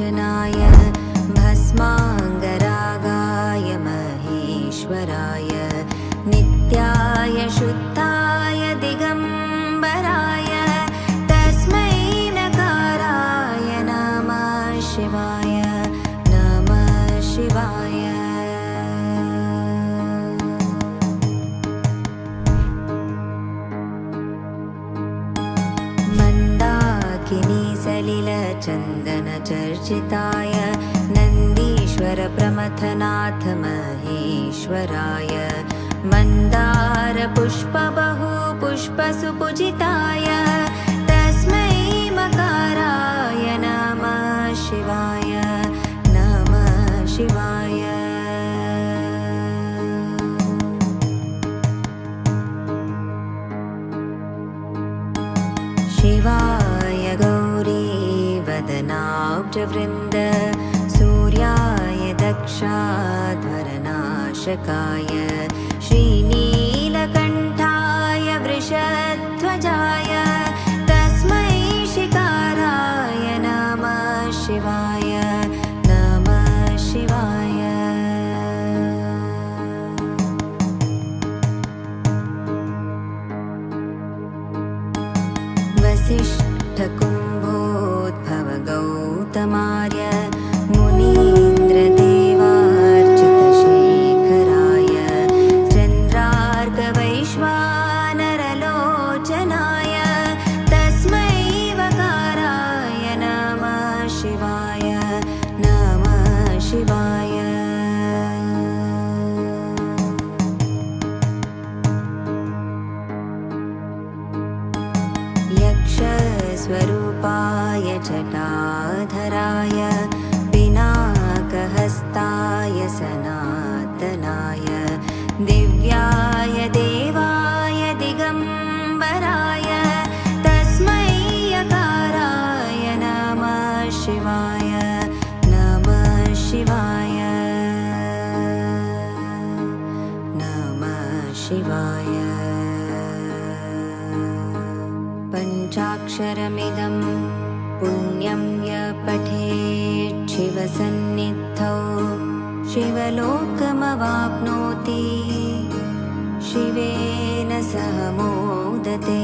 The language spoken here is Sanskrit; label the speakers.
Speaker 1: लोचनाय भस्माङ्गरागाय महेश्वराय नित्याय शुद्धाय दिगम्बराय तस्मै नकाराय नमः शिवाय नमः शिवाय। सलिलचन्दनचर्चिताय नन्दीश्वर प्रमथनाथ महेश्वराय मन्दारपुष्पबहुपुष्पसुपूजिताय तस्मै मकाराय नमः शिवाय नमः शिवाय। शिवाय गौरी वदनाब्जवृन्द सूर्याय दक्षाध्वरनाशकाय श्रीनीलकण्ठाय वृषध्वजाय तस्मै शिकाराय नमः शिवाय नमः शिवाय। वसिष्ठकुम्भोद्भव गौतमार्य मुनीन्द्रदेवार्चितशेखराय चन्द्रार्कवैश्वानरलोचनाय तस्मै वकाराय नमः शिवाय नमः शिवाय। यक्षस्वरूपाय जटाधराय पिनाकहस्ताय सनातनाय दिव्याय देवाय दिगम्बराय तस्मै यकाराय नमः शिवाय नमः शिवाय नमः शिवाय। पञ्चाक्षरमिदं पुण्यं य पठेत् शिवसन्निधौ शिवलोकमवाप्नोति शिवेन सह मोदते।